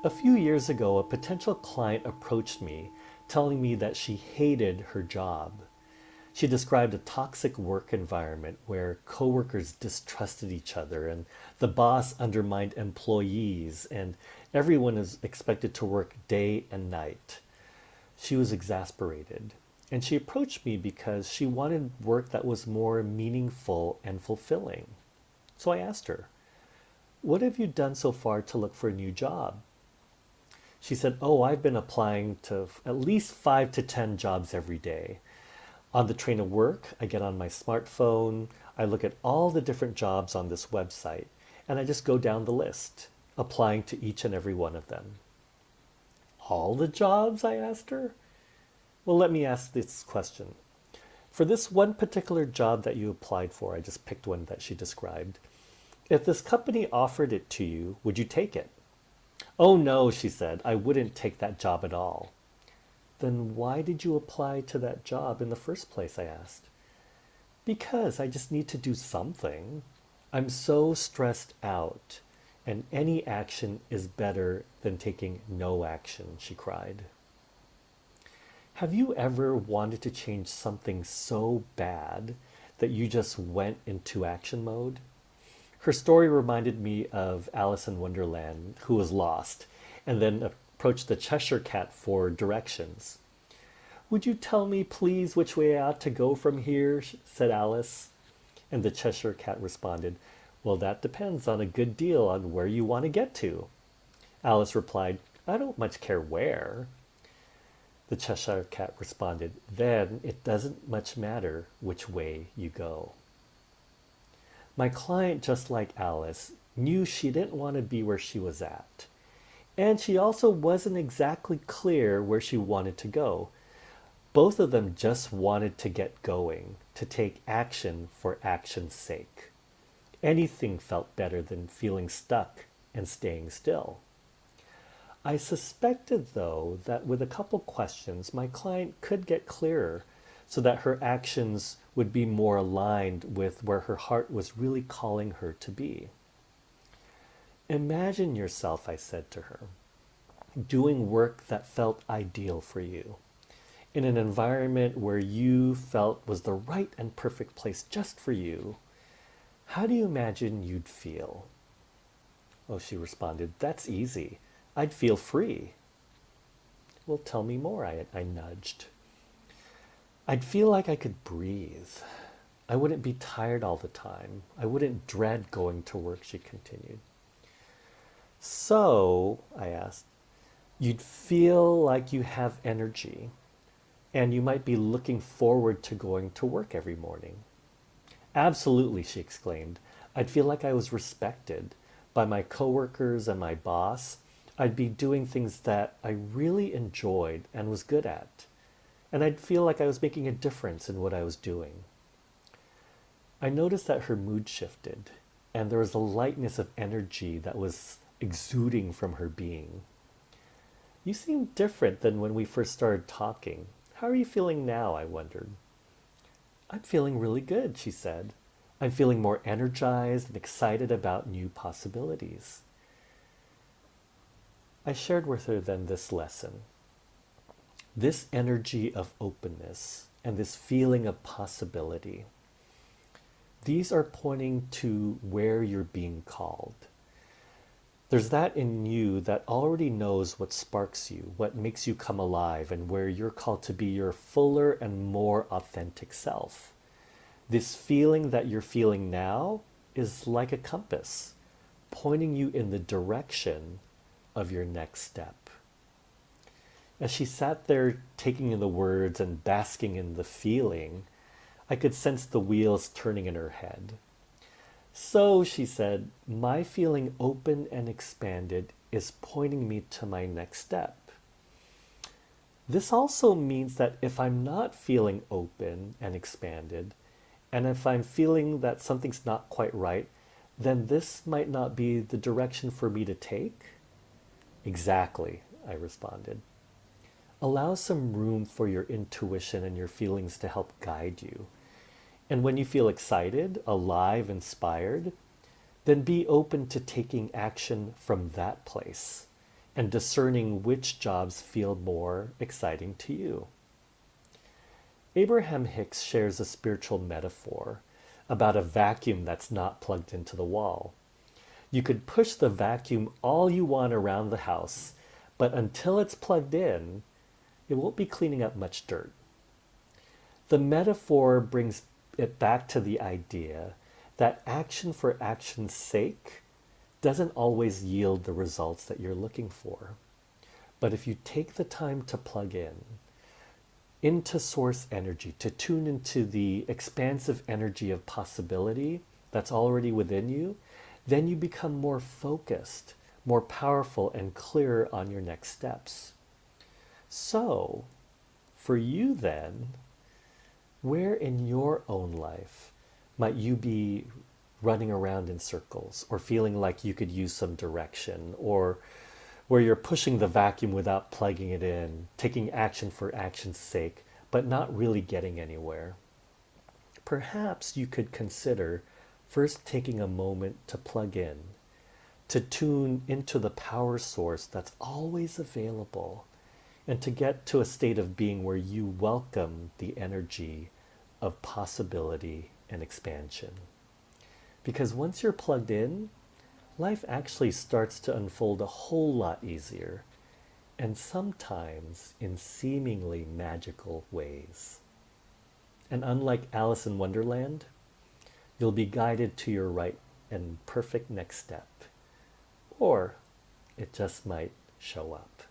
A few years ago, a potential client approached me telling me that she hated her job. She described a toxic work environment where coworkers distrusted each other and the boss undermined employees and everyone is expected to work day and night. She was exasperated and she approached me because she wanted work that was more meaningful and fulfilling. So I asked her, "What have you done so far to look for a new job?" She said, "Oh, I've been applying to at least 5 to 10 jobs every day. On the train to work, I get on my smartphone, I look at all the different jobs on this website, and I just go down the list, applying to each and every one of them." All the jobs? I asked her. Well, let me ask this question. For this one particular job that you applied for, I just picked one that she described. If this company offered it to you, would you take it? "Oh no," she said, "I wouldn't take that job at all." Then why did you apply to that job in the first place? I asked. "Because I just need to do something. I'm so stressed out, and any action is better than taking no action," she cried. Have you ever wanted to change something so bad that you just went into action mode? Her story reminded me of Alice in Wonderland, who was lost and then approached the Cheshire Cat for directions. "Would you tell me, please, which way I ought to go from here?" said Alice. And the Cheshire Cat responded, "Well, that depends on a good deal on where you want to get to." Alice replied, "I don't much care where." The Cheshire Cat responded, "Then it doesn't much matter which way you go." My client, just like Alice, knew she didn't want to be where she was at. And she also wasn't exactly clear where she wanted to go. Both of them just wanted to get going, to take action for action's sake. Anything felt better than feeling stuck and staying still. I suspected, though, that with a couple questions, my client could get clearer so that her actions would be more aligned with where her heart was really calling her to be. Imagine yourself, I said to her, doing work that felt ideal for you, in an environment where you felt was the right and perfect place just for you. How do you imagine you'd feel? Oh, she responded, "That's easy. I'd feel free." "Well, tell me more," I nudged. "I'd feel like I could breathe. I wouldn't be tired all the time. I wouldn't dread going to work," she continued. "So," I asked, "you'd feel like you have energy and you might be looking forward to going to work every morning." "Absolutely," she exclaimed. "I'd feel like I was respected by my coworkers and my boss. I'd be doing things that I really enjoyed and was good at. And I'd feel like I was making a difference in what I was doing." I noticed that her mood shifted, and there was a lightness of energy that was exuding from her being. "You seem different than when we first started talking. How are you feeling now?" I wondered. "I'm feeling really good," she said. "I'm feeling more energized and excited about new possibilities." I shared with her then this lesson. This energy of openness and this feeling of possibility, these are pointing to where you're being called. There's that in you that already knows what sparks you, what makes you come alive, and where you're called to be your fuller and more authentic self. This feeling that you're feeling now is like a compass, pointing you in the direction of your next step. As she sat there taking in the words and basking in the feeling, I could sense the wheels turning in her head. "So," she said, "my feeling open and expanded is pointing me to my next step. This also means that if I'm not feeling open and expanded, and if I'm feeling that something's not quite right, then this might not be the direction for me to take?" "Exactly," I responded. Allow some room for your intuition and your feelings to help guide you. And when you feel excited, alive, inspired, then be open to taking action from that place. and discerning which jobs feel more exciting to you. Abraham Hicks shares a spiritual metaphor about a vacuum that's not plugged into the wall. You could push the vacuum all you want around the house, but until it's plugged in, it won't be cleaning up much dirt. The metaphor brings it back to the idea that action for action's sake doesn't always yield the results that you're looking for. But if you take the time to plug in into source energy, to tune into the expansive energy of possibility that's already within you, then you become more focused, more powerful, and clearer on your next steps. So, for you then, where in your own life might you be running around in circles or feeling like you could use some direction, or where you're pushing the vacuum without plugging it in, taking action for action's sake, but not really getting anywhere? Perhaps you could consider first taking a moment to plug in, to tune into the power source that's always available, and to get to a state of being where you welcome the energy of possibility and expansion. Because once you're plugged in, life actually starts to unfold a whole lot easier, and sometimes in seemingly magical ways. And unlike Alice in Wonderland, you'll be guided to your right and perfect next step, or it just might show up.